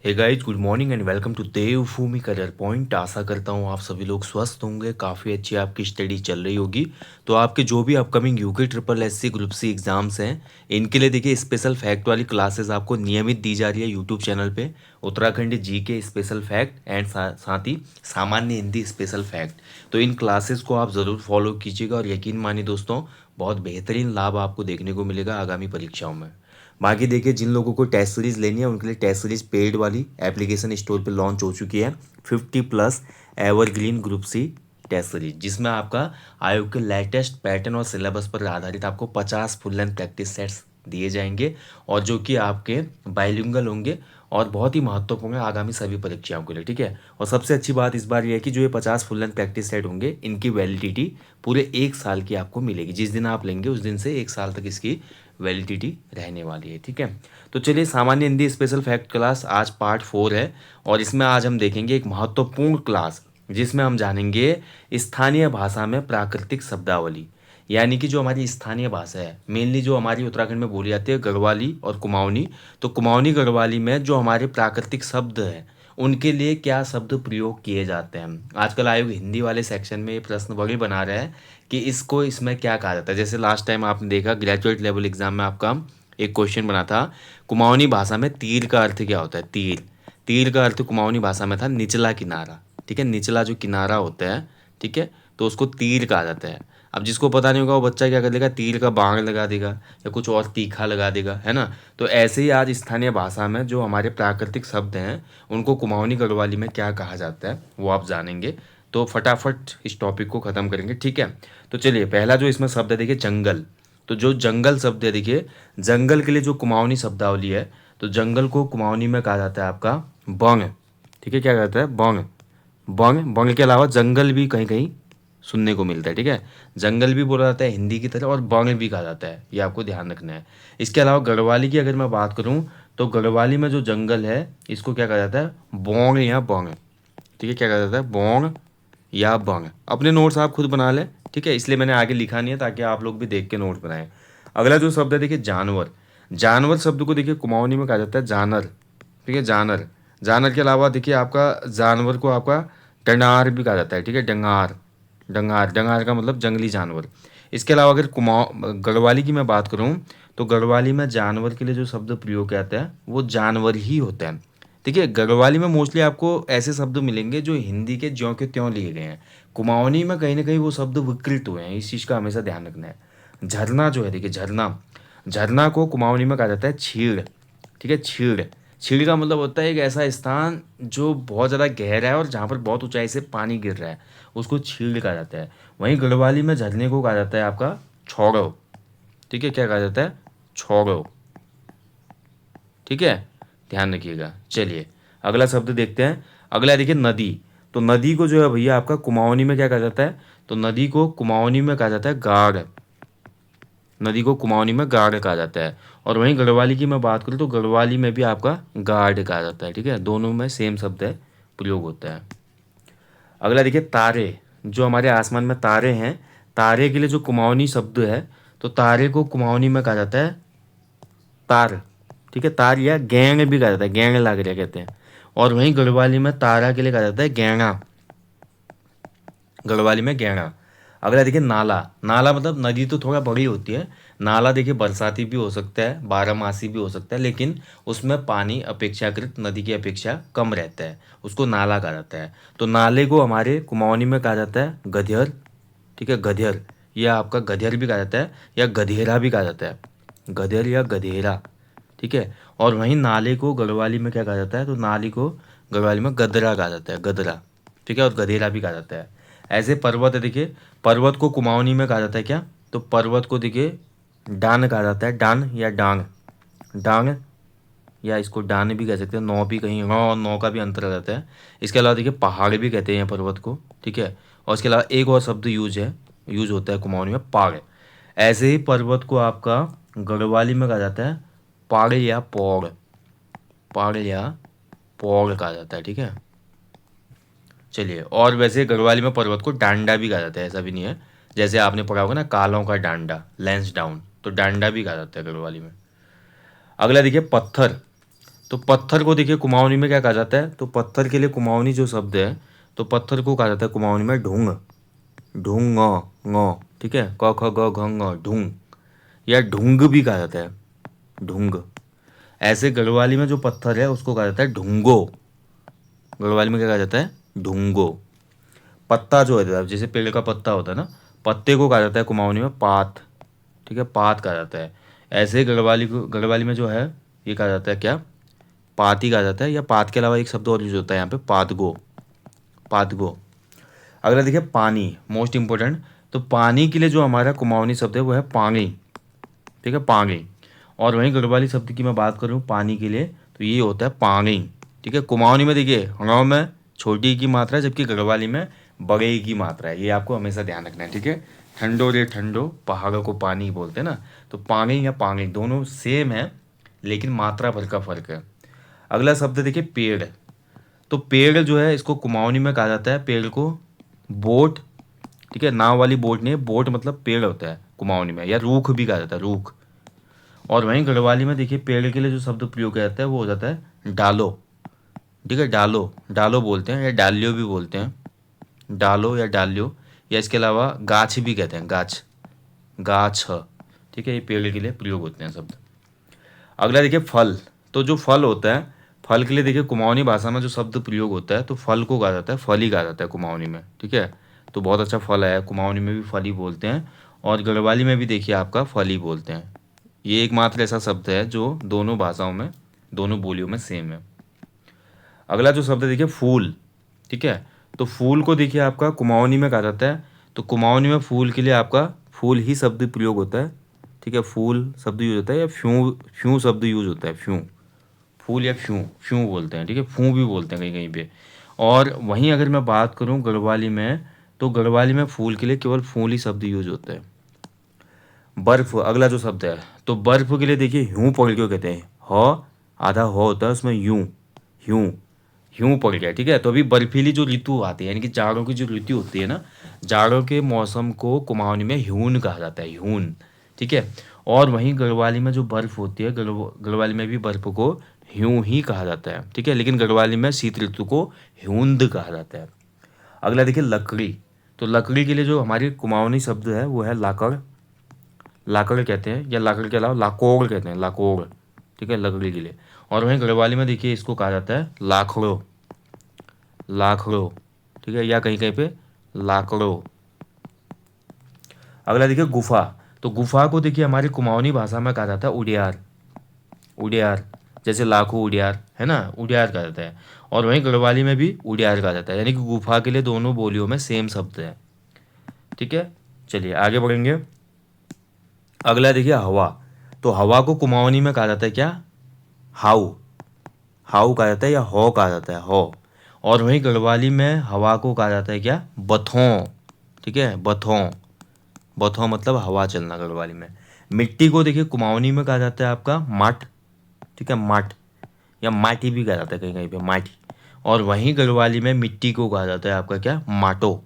Hey guys, good morning and welcome to Devbhoomi career point. आशा करता हूँ आप सभी लोग स्वस्थ होंगे, काफ़ी अच्छी आपकी स्टडी चल रही होगी। तो आपके जो भी upcoming UK triple S C group C exams हैं, इनके लिए देखिए स्पेशल फैक्ट वाली क्लासेस आपको नियमित दी जा रही है यूट्यूब चैनल पे। उत्तराखंड जी के स्पेशल फैक्ट एंड साथ ही सामान्य हिंदी स्पेशल फैक्ट। तो इन क्लासेस को आप ज़रूर फॉलो कीजिएगा और यकीन मानिए दोस्तों, बहुत बेहतरीन लाभ आपको देखने को मिलेगा आगामी परीक्षाओं में। बाकी देखिए, जिन लोगों को टेस्ट सीरीज लेनी है उनके लिए टेस्ट सीरीज पेड वाली एप्लीकेशन स्टोर पे लॉन्च हो चुकी है। 50+ evergreen group C test series, जिसमें आपका आयोग के लेटेस्ट पैटर्न और सिलेबस पर आधारित आपको 50 फुल लेंथ प्रैक्टिस सेट्स दिए जाएंगे, और जो कि आपके बाइलिंगुअल होंगे और बहुत ही महत्वपूर्ण है आगामी सभी परीक्षाओं के लिए। ठीक है। और सबसे अच्छी बात इस बार यह है कि जो ये 50 फुल लेंथ प्रैक्टिस सेट होंगे, इनकी वैलिडिटी पूरे 1 साल की आपको मिलेगी। जिस दिन आप लेंगे उस दिन से 1 साल तक इसकी वैलिडिटी रहने वाली है। ठीक है। तो चलिए, सामान्य हिंदी स्पेशल फैक्ट क्लास आज पार्ट 4 है, और इसमें आज हम देखेंगे एक महत्वपूर्ण क्लास, जिसमें हम जानेंगे स्थानीय भाषा में प्राकृतिक शब्दावली। यानी कि जो हमारी स्थानीय भाषा है, मेनली जो हमारी उत्तराखंड में बोली जाती है, गढ़वाली और कुमाऊनी। तो कुमाऊनी गढ़वाली में जो हमारे प्राकृतिक शब्द हैं, उनके लिए क्या शब्द प्रयोग किए जाते हैं। आजकल आयोग हिंदी वाले सेक्शन में ये प्रश्न वही बना रहा है कि इसको इसमें क्या कहा जाता है। जैसे लास्ट टाइम आपने देखा ग्रेजुएट लेवल एग्जाम में आपका एक क्वेश्चन बना था, कुमाऊनी भाषा में तीर का अर्थ क्या होता है। तीर, तीर का अर्थ कुमाऊनी भाषा में था निचला किनारा। ठीक है, निचला जो किनारा होता है, ठीक है, तो उसको तीर कहा जाता है। अब जिसको पता नहीं होगा वो बच्चा क्या कर देगा, तीर का बाण लगा देगा या कुछ और तीखा लगा देगा, है ना। तो ऐसे ही आज स्थानीय भाषा में जो हमारे प्राकृतिक शब्द हैं, उनको कुमाऊनी गढ़वाली में क्या कहा जाता है वो आप जानेंगे। तो फटाफट इस टॉपिक को ख़त्म करेंगे। ठीक है। तो चलिए, पहला जो इसमें शब्द है देखिए, जंगल। तो जो जंगल शब्द है देखिए, जंगल के लिए जो कुमाऊनी शब्दावली है, तो जंगल को कुमाऊनी में कहा जाता है आपका बंग। ठीक है, क्या कहता है, बंग। बंग, बंग के अलावा जंगल भी कहीं कहीं सुनने को मिलता है। ठीक है, जंगल भी बोला जाता है हिंदी की तरह, और बंग भी कहा जाता है, ये आपको ध्यान रखना है। इसके अलावा गढ़वाली की अगर मैं बात करूं, तो गढ़वाली में जो जंगल है, इसको क्या कहा जाता है, बोंग या बंग। ठीक है, क्या कहा जाता है, बोंग या बंग। अपने नोट्स आप खुद बना लें। ठीक है, इसलिए मैंने आगे लिखा नहीं है ताकि आप लोग भी देख के नोट्स बनाएं। अगला जो शब्द है देखिए, जानवर। जानवर शब्द को देखिए कुमाऊनी में कहा जाता है जानर। ठीक है, जानर। जानर के अलावा देखिए आपका जानवर को आपका डंगार भी कहा जाता है। ठीक है, डंगार। डंगार, डंगार का मतलब जंगली जानवर। इसके अलावा अगर कुमाऊँ गढ़वाली की मैं बात करूँ, तो गढ़वाली में जानवर के लिए जो शब्द प्रयोग किया जाता है वो जानवर ही होता है। देखिए, गढ़वाली में मोस्टली आपको ऐसे शब्द मिलेंगे जो हिंदी के ज्यों के त्यों लिए गए हैं। कुमाऊनी में कहीं ना कहीं वो शब्द विकृत हुए हैं, इस चीज़ का हमेशा ध्यान रखना है। झरना जो है देखिए, झरना, झरना को कुमाऊनी में कहा जाता है छीड़। ठीक है, छीड़। छीड़ का मतलब होता है एक ऐसा स्थान जो बहुत ज़्यादा गहरा है और जहाँ पर बहुत ऊंचाई से पानी गिर रहा है, उसको छीड़ कहा जाता है। वहीं गढ़वाली में झरने को कहा जाता है आपका छोड़ो। ठीक है, क्या कहा जाता है, छोड़ो। ठीक है, ध्यान रखिएगा। चलिए, अगला शब्द देखते हैं। अगला देखिए, नदी। तो नदी को जो है भैया आपका कुमाऊनी में क्या कहा जाता है, तो नदी को कुमाऊनी में कहा जाता है गाढ़। नदी को कुमाऊनी में गाढ़ कहा जाता है। और वहीं गढ़वाली की मैं बात करूँ तो गढ़वाली में भी आपका गाढ़ कहा जाता है। ठीक है, दोनों में सेम शब्द है, प्रयोग होता है। अगला देखिए, तारे। जो हमारे आसमान में तारे हैं, तारे के लिए जो कुमाऊनी शब्द है, तो तारे को कुमाऊनी में कहा जाता है तार। ठीक है, तार या गैंग भी कहा जाता है, गैंग लाग रहा कहते हैं। और वहीं गढ़वाली में तारा के लिए कहा जाता है गैंगा। गढ़वाली में गैंगा। अगला देखिए, नाला। नाला मतलब नदी तो थोड़ा बड़ी होती है। नाला देखिए बरसाती भी हो सकता है, बारहमासी भी हो सकता है, लेकिन उसमें पानी अपेक्षाकृत नदी की अपेक्षा कम रहता है, उसको नाला कहा जाता है। तो नाले को हमारे कुमाऊनी में कहा जाता है गधियर। ठीक है, गधियर, या आपका गधियर भी कहा जाता है या गधेरा भी कहा जाता है, गधियर या गधेरा। ठीक है। और वहीं नाले को गढ़वाली में क्या कहा जाता है, तो नाली को गढ़वाली में गदरा कहा जाता है, गदरा। ठीक है, और गधेरा भी कहा जाता है। ऐसे पर्वत है देखिए, पर्वत को कुमाऊनी में कहा जाता है क्या, तो पर्वत को देखिए डान कहा जाता है, डान या डांग। डांग, या इसको डान भी कह सकते हैं, नौ भी, कहीं नौ और नौ का भी अंतर आ जाता है। इसके अलावा देखिए, पहाड़ भी कहते हैं पर्वत को। ठीक है। और इसके अलावा एक और शब्द यूज होता है कुमाऊनी में, पाड़। ऐसे ही पर्वत को आपका गढ़वाली में कहा जाता है पाड़ या पौड़। पाड़ या पौड़ कहा जाता है। ठीक है। चलिए, और वैसे गढ़वाली में पर्वत को डांडा भी कहा जाता है, ऐसा भी नहीं है। जैसे आपने पढ़ा होगा ना, कालों का डांडा, लेंस डाउन, तो डांडा भी कहा जाता है गढ़वाली में। अगला देखिए, पत्थर। तो पत्थर को देखिए कुमाऊनी में क्या कहा जाता है, तो पत्थर के लिए कुमाऊनी जो शब्द है, तो पत्थर को कहा जाता है कुमाऊनी में ढूंग। ढूंग ङ, ठीक है, क ख ग घ ङ, ढूंग, या ढूंग भी कहा जाता है, ढूंग। ऐसे गढ़वाली में जो पत्थर है उसको कहा जाता है ढूंगो। गढ़वाली में क्या कहा जाता है, ढूंगो। पत्ता जो है जैसे पेड़ का पत्ता होता है ना, पत्ते को कहा जाता है कुमाऊनी में पात, ठीक है, पात कहा जाता है। ऐसे गढ़वाली में जो है ये कहा जाता है क्या, पात ही कहा जाता है, या पात के अलावा एक शब्द और यूज होता है यहाँ पे, पातगो, पातगो। अगला देखिए पानी, मोस्ट इंपॉर्टेंट। तो पानी के लिए जो हमारा कुमाऊनी शब्द है वो है पानी, ठीक है, पानी। और वहीं गढ़वाली शब्द की मैं बात करूँ पानी के लिए, तो ये होता है पानी, ठीक है। कुमाऊनी में देखिए गाँव में छोटी की मात्रा है, जबकि गढ़वाली में बड़े की मात्रा है, ये आपको हमेशा ध्यान रखना है, ठीक है। ठंडो रे ठंडो, पहाड़ों को पानी बोलते हैं ना, तो पानी या पानी दोनों सेम है, लेकिन मात्रा भर का फर्क है। अगला शब्द देखिए पेड़। तो पेड़ जो है इसको कुमाऊनी में कहा जाता है, पेड़ को बोट, ठीक है, नाव वाली बोट नहीं है, बोट मतलब पेड़ होता है कुमाऊनी में, या रूख भी कहा जाता है, रूख। और वहीं गढ़वाली में देखिए पेड़ के लिए जो शब्द प्रयोग किया जाता है वो हो जाता है डालो, ठीक है, डालो, डालो बोलते हैं, या डालियो भी बोलते हैं, डालो या डालियो, या इसके अलावा गाछ भी कहते हैं, गाछ, गाछ, ठीक है, ये पेड़ के लिए प्रयोग होते हैं शब्द। अगला देखिए फल। तो जो फल होता है, फल के लिए देखिए कुमाऊनी भाषा में जो शब्द प्रयोग होता है, तो फल को कहा जाता है फल ही कहा जाता है कुमाऊनी में, ठीक है। तो बहुत अच्छा फल है, कुमाऊनी में भी फल ही बोलते हैं, और गढ़वाली में भी देखिए आपका फल ही बोलते हैं। ये एकमात्र ऐसा शब्द है जो दोनों भाषाओं में, दोनों बोलियों में सेम है। अगला जो शब्द है देखिए फूल, ठीक है। तो फूल को देखिए आपका कुमाऊनी में कहा जाता है, तो कुमाऊनी में फूल के लिए आपका फूल ही शब्द प्रयोग होता है, ठीक है, फूल शब्द यूज होता है, या फ्यूं, फ्यूं शब्द यूज होता है, फ्यूं, फूल या फ्यूं, फ्यूं बोलते हैं, ठीक है, फूं भी बोलते हैं कहीं कहीं पे। और वहीं अगर मैं बात करूं गढ़वाली में, तो गढ़वाली में फूल के लिए केवल फूल ही शब्द यूज होता है। बर्फ, अगला जो शब्द है, तो बर्फ के लिए देखिए ह्यूं पकड़ के कहते हैं, ह आधा हो होता है उसमें, यूं, ह्यूं, ह्यूं पड़ गया, ठीक है। तो अभी बर्फीली जो ऋतु आती है, यानी कि जाड़ों की जो ऋतु होती है ना, जाड़ों के मौसम को कुमाऊनी में ह्यून कहा जाता है, ह्यून, ठीक है। और वहीं गढ़वाली में जो बर्फ होती है, गढ़वाली में भी बर्फ को ह्यूं ही कहा जाता है, ठीक है, लेकिन गढ़वाली में शीत ऋतु को ह्यूंद कहा जाता है। अगला देखिए लकड़ी। तो लकड़ी के लिए जो हमारी कुमाऊनी शब्द है वो है लाकड़, लाकड़ कहते हैं, या लाकड़ के अलावा लाकोड़ कहते हैं, लाकोड़, ठीक है, लकड़ी के लिए। और वहीं गढ़वाली में देखिए इसको कहा जाता है लाखड़ो, लाखड़ो, ठीक है, या कहीं कहीं पे लाकड़ो। अगला देखिए गुफा। तो गुफा को देखिए हमारी कुमाऊनी भाषा में कहा जाता है उडियार, उडियार, जैसे लाखों उडियार है ना, उडियार कहा जाता है। और वहीं गढ़वाली में भी उडियार कहा जाता है, यानी कि गुफा के लिए दोनों बोलियों में सेम शब्द है, ठीक है। चलिए आगे बढ़ेंगे। अगला देखिए हवा। तो हवा को कुमाऊनी में कहा जाता है क्या, हाउ, हाउ कहा जाता है, या हो कहा जाता है, हो। और वहीं गढ़वाली में हवा को कहा जाता है क्या, बथों, ठीक है, बथों, बथों मतलब हवा चलना गढ़वाली में। मिट्टी को देखिए कुमाऊनी में कहा जाता है आपका माट, ठीक है, माट, या माटी भी कहा जाता है कहीं कहीं पे, माटी। और वहीं गढ़वाली में मिट्टी को कहा जाता है आपका क्या, माटो,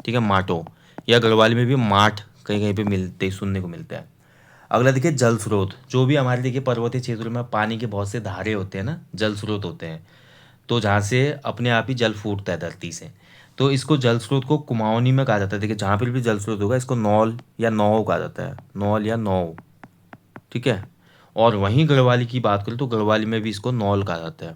ठीक है, माटो, या गढ़वाली में भी माठ कहीं कहीं पे मिलते सुनने को मिलता है। अगला देखिए जल स्रोत। जो भी हमारे देखिए पर्वतीय क्षेत्रों में पानी के बहुत से धारे होते हैं ना, जल स्रोत होते हैं, तो जहाँ से अपने आप ही जल फूटता है धरती से, तो इसको जल स्रोत को कुमाऊनी में कहा जाता है। देखिए जहाँ पर भी जल स्रोत होगा इसको नौल या नौ कहा जाता है, नौल या नौ, ठीक है। और वहीं गढ़वाली की बात करें तो गढ़वाली में भी इसको नौल कहा जाता है,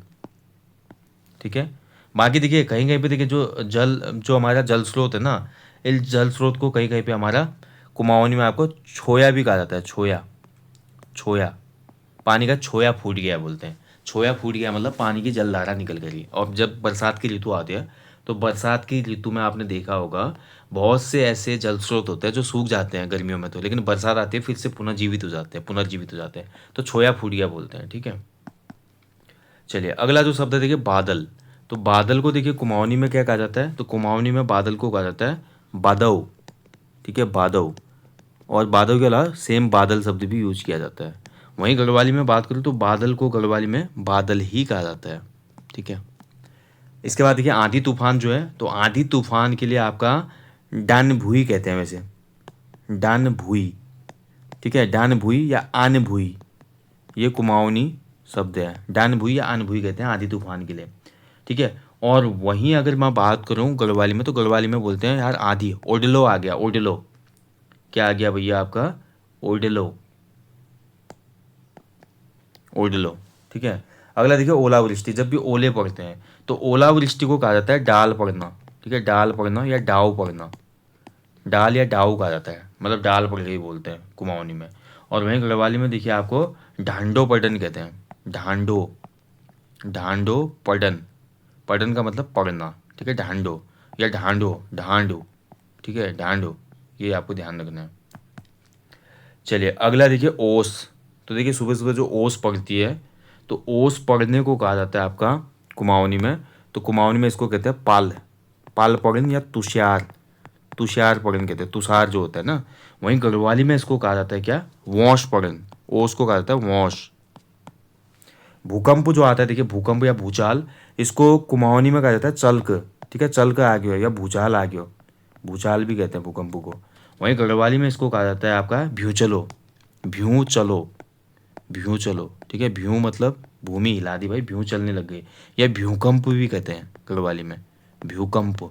ठीक है। बाकी देखिए कहीं कहीं पे देखिए जो हमारा जल स्रोत है ना, इस जल स्रोत को कहीं कहीं पे हमारा कुमाऊनी में आपको छोया भी कहा जाता है, छोया, छोया, पानी का छोया फूट गया बोलते हैं। छोया फूट गया मतलब पानी की जलधारा निकल गई। और जब बरसात की ऋतु आती है, तो बरसात की ऋतु में आपने देखा होगा बहुत से ऐसे जल स्रोत होते हैं जो सूख जाते हैं गर्मियों में, तो लेकिन बरसात आती है फिर से पुनर्जीवित हो जाते हैं, पुनर्जीवित हो जाते हैं, तो छोया फूट गया बोलते हैं, ठीक है। चलिए अगला जो शब्द है देखिए बादल। तो बादल को देखिए कुमाऊनी में क्या कहा जाता है, तो कुमाऊनी में बादल को कहा जाता है बादव, ठीक है, बादव। और बादल के अलावा सेम बादल शब्द भी यूज किया जाता है। वहीं गढ़वाली में बात करूँ तो बादल को गढ़वाली में बादल ही कहा जाता है, ठीक है। इसके बाद देखिए आंधी तूफान जो है, तो आंधी तूफान के लिए आपका डान भुई कहते हैं वैसे, डान भुई, ठीक है, डान भुई या आन भुई, ये कुमाऊनी शब्द है, डानभुई या अनभुई कहते हैं आंधी तूफान के लिए, ठीक है। और वहीं अगर मैं बात करूँ गढ़वाली में, तो गढ़वाली में बोलते हैं यार आंधी, ओडलो आ गया, ओडलो, क्या आ गया भैया आपका, ओडलो, ओडलो, ठीक है। अगला देखिए ओलावृष्टि, जब भी ओले पड़ते हैं तो ओलावृष्टि को कहा जाता है डाल पड़ना, ठीक है, डाल पड़ना या डाव पड़ना, डाल या डाव कहा जाता है, मतलब डाल पड़ गई बोलते हैं कुमाऊनी में। और वहीं गढ़वाली में देखिए आपको ढांडो पडन कहते हैं, ढांडो, ढांडो पडन, पडन का मतलब पढ़ना, ठीक है, ढांडो या ढांडो, ढांडो, ठीक है, ढांडो, ये आपको ध्यान रखना है। चलिए अगला देखिए ओस, तो देखिए सुबह सुबह जो ओस पड़ती है, तो ओस पड़ने को कहा जाता है आपका कुमाऊनी में, तो कुमाऊनी में इसको कहते हैं पाल, पाल पड़न या तुषार, तुषार पड़न कहते हैं, तुषार जो होता है ना। वहीं गढ़वाली में इसको कहा जाता है क्या, वॉश पड़न, ओस को कहा जाता है वॉश। भूकंप जो आता है देखिए, भूकंप या भूचाल, इसको कुमाऊनी में कहा जाता है चल्क, ठीक है, चल्क आ गया या भूचाल आ गया, भूचाल भी कहते हैं भूकंप को। वहीं गढ़वाली में इसको कहा जाता है आपका भ्यू चलो, भ्यू चलो, भ्यू चलो, ठीक है, भ्यू मतलब भूमि हिला दी भाई, भ्यू चलने लग गई, या भूकंप भी कहते हैं गढ़वाली में, भूकंप,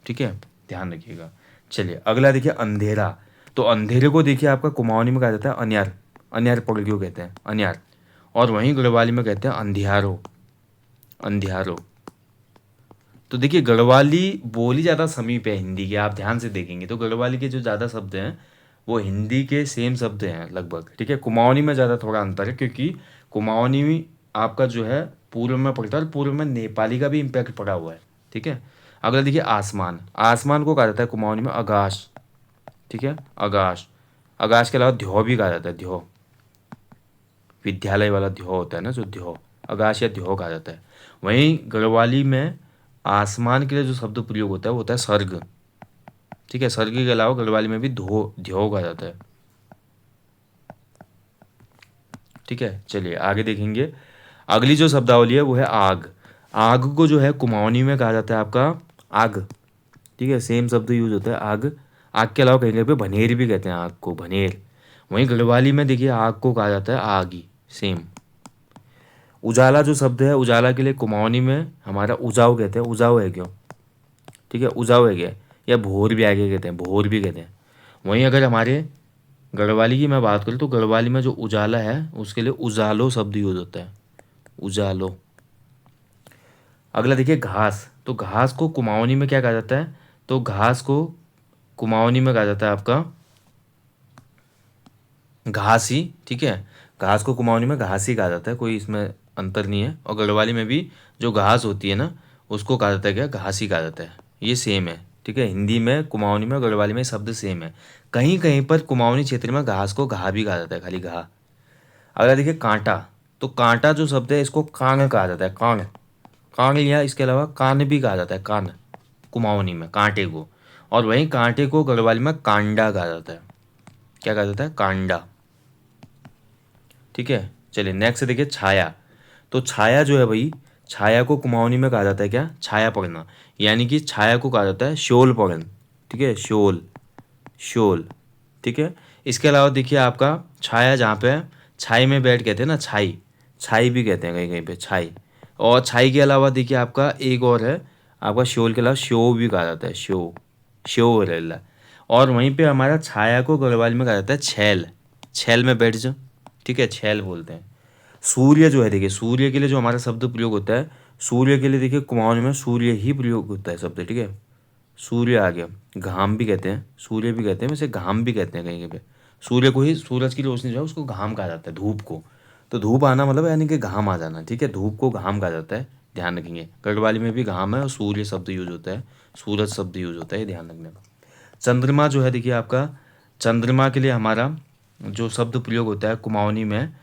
ठीक है, ध्यान रखिएगा। चलिए अगला देखिए अंधेरा, तो अंधेरे को देखिए आपका कुमाऊनी में कहा जाता है अन्यार, अन्यार पकड़ क्यों कहते हैं, अन्यार। और वहीं गढ़वाली में कहते हैं अंधियारो, अंधियारो। तो देखिए गढ़वाली बोली ज़्यादा समीप है हिंदी के, आप ध्यान से देखेंगे तो गढ़वाली के जो ज़्यादा शब्द हैं वो हिंदी के सेम शब्द हैं लगभग, ठीक है। कुमाऊनी में ज़्यादा थोड़ा अंतर है, क्योंकि कुमाऊनी में आपका जो है पूर्व में पड़ता है और पूर्व में नेपाली का भी इम्पैक्ट पड़ा हुआ है, ठीक है। अगला देखिए आसमान, आसमान को कहा जाता है कुमाऊनी में आकाश, ठीक है, आकाश। आकाश के अलावा ध्यो भी कहा जाता है, ध्यो, विद्यालय वाला ध्यो होता है ना, जो ध्यो, आकाश या ध्यो कहा जाता है। वहीं गढ़वाली में आसमान के लिए जो शब्द प्रयोग होता है वो होता है सर्ग, ठीक है, सर्ग के अलावा गढ़वाली में भी धो ध्यो कहा जाता है, ठीक है। चलिए आगे देखेंगे, अगली जो शब्दावली है वो है आग, आग को जो है कुमाऊनी में कहा जाता है आपका आग, ठीक है, सेम शब्द यूज होता है आग। आग के अलावा कहीं कहीं पे भनेर भी कहते हैं आग को, भनेर। वहीं गढ़वाली में देखिए आग को कहा जाता है आग ही, सेम। उजाला जो शब्द है, उजाला के लिए कुमाऊनी में हमारा उजाव कहते हैं, उजाव है क्यों, ठीक है, उजाव है क्या, या भोर भी आगे कहते हैं, भोर भी कहते हैं। वहीं अगर हमारे गढ़वाली की मैं बात करूँ तो गढ़वाली में जो उजाला है उसके लिए उजालो शब्द यूज होता है, उजालो। अगला देखिए घास, तो घास को कुमाऊनी में क्या कहा जाता है, तो घास को कुमाऊनी में कहा जाता है आपका घास ही, ठीक है, घास को कुमाऊनी में घास ही कहा जाता है, कोई इसमें अंतर नहीं है। और गढ़वाली में भी जो घास होती है ना उसको कहा जाता है क्या, घास ही कहा जाता है, ये सेम है, ठीक है। हिंदी में कुमाऊनी में और गढ़वाली में शब्द सेम है, कहीं कहीं पर कुमाऊनी क्षेत्र में घास को घा भी कहा जाता है, खाली घा। अगला देखिए कांटा, तो कांटा जो शब्द है इसको कांग कहा जाता है, कांग, कांग या इसके अलावा कान भी कहा जाता है, कान, कुमाऊनी में कांटे को। और वहीं कांटे को गढ़वाली में कांडा कहा जाता है, क्या कहा जाता है, कांडा, ठीक है। चलिए नेक्स्ट देखिए छाया, तो छाया जो है भाई, छाया को कुमाऊनी में कहा जाता है क्या, छाया पड़ना, यानी कि छाया को कहा जाता है शोल पड़न, ठीक है, शोल, शोल, ठीक है। इसके अलावा देखिए आपका छाया जहाँ पे है, छाई में बैठ कहते हैं ना, छाई, छाई भी कहते हैं कहीं कहीं पे, छाई। और छाई के अलावा देखिए आपका एक और है, आपका शोल के अलावा शो भी कहा जाता है, शो, शो रेला। और वहीं पे हमारा छाया को गढ़वाली में कहा जाता है छैल, छैल में बैठ जाओ, ठीक है, छैल बोलते हैं। सूर्य जो है देखिए, सूर्य के लिए जो हमारा शब्द प्रयोग होता है, सूर्य के लिए देखिए कुमाऊनी में सूर्य ही प्रयोग होता है शब्द, ठीक है। सूर्य आ गया, घाम भी कहते हैं, सूर्य भी कहते हैं, वैसे घाम भी कहते हैं कहीं कहीं पे। सूर्य को ही, सूरज की रोशनी जो है उसको घाम कहा जाता है, धूप को। तो धूप आना मतलब यानी कि घाम आ जाना, ठीक है, धूप को घाम कहा जाता है, ध्यान रखेंगे। गढ़वाली में भी घाम है और सूर्य शब्द यूज होता है, सूरज शब्द यूज होता है, ये ध्यान रखना। चंद्रमा जो है देखिए आपका, चंद्रमा के लिए हमारा जो शब्द प्रयोग होता है कुमाऊनी में,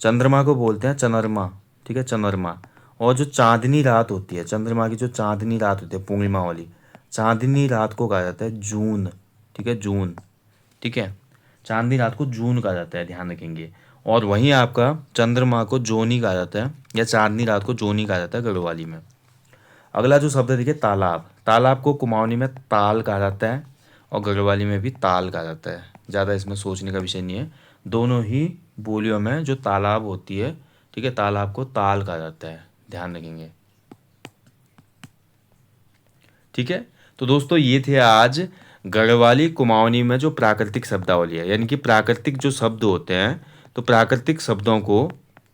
चंद्रमा को बोलते हैं चनरमा, ठीक है, चंद्रमा। और जो चांदनी रात होती है, चंद्रमा की जो चांदनी रात होती है पूर्णिमा वाली, चांदनी रात को कहा जाता है जून, ठीक है, जून, ठीक है, चांदनी रात को जून कहा जाता है, ध्यान रखेंगे। और वहीं आपका चंद्रमा को जोनी कहा जाता है, या चांदनी रात को जोनी कहा जाता है गढ़वाली में। अगला जो शब्द है देखिए तालाब, तालाब को कुमाऊनी में ताल कहा जाता है और गढ़वाली में भी ताल कहा जाता है, ज़्यादा इसमें सोचने का विषय नहीं है। दोनों ही बोलियों में जो तालाब होती है ठीक है, तालाब को ताल कहा जाता है, ध्यान रखेंगे। ठीक है, तो दोस्तों ये थे आज गढ़वाली कुमाऊनी में जो प्राकृतिक शब्दावली है, यानी कि प्राकृतिक जो शब्द होते हैं, तो प्राकृतिक शब्दों को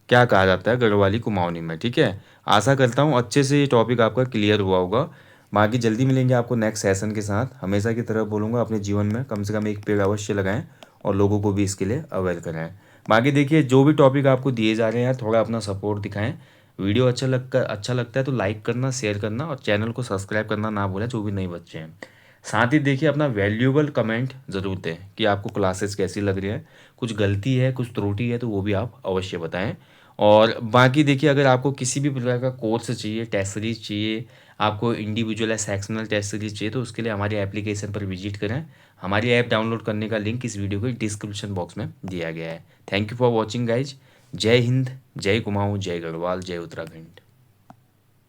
क्या कहा जाता है गढ़वाली कुमाऊनी में। ठीक है, आशा करता हूँ अच्छे से ये टॉपिक आपका क्लियर हुआ होगा। बाकी जल्दी मिलेंगे आपको नेक्स्ट सेशन के साथ। हमेशा की तरह बोलूँगा अपने जीवन में कम से कम एक पेड़ अवश्य लगाएं और लोगों को भी इसके लिए अवेयर कराएं। बाकी देखिए जो भी टॉपिक आपको दिए जा रहे हैं यार, थोड़ा अपना सपोर्ट दिखाएं। वीडियो अच्छा लगता है तो लाइक करना, शेयर करना और चैनल को सब्सक्राइब करना ना भूलें जो भी नए बच्चे हैं। साथ ही देखिए अपना वैल्यूएबल कमेंट ज़रूर दें कि आपको क्लासेस कैसी लग रही है, कुछ गलती है कुछ त्रुटि है तो वो भी आप अवश्य बताएं। और बाकी देखिए अगर आपको किसी भी प्रकार का कोर्स चाहिए, टेस्ट सीरीज चाहिए, आपको इंडिविजुअल या सेक्शनल टेस्ट सीरीज चाहिए, तो उसके लिए हमारी एप्लीकेशन पर विजिट करें। हमारी ऐप डाउनलोड करने का लिंक इस वीडियो के डिस्क्रिप्शन बॉक्स में दिया गया है। Thank you for watching guys. जय हिंद, जय कुमाऊँ, जय गढ़वाल, जय उत्तराखंड।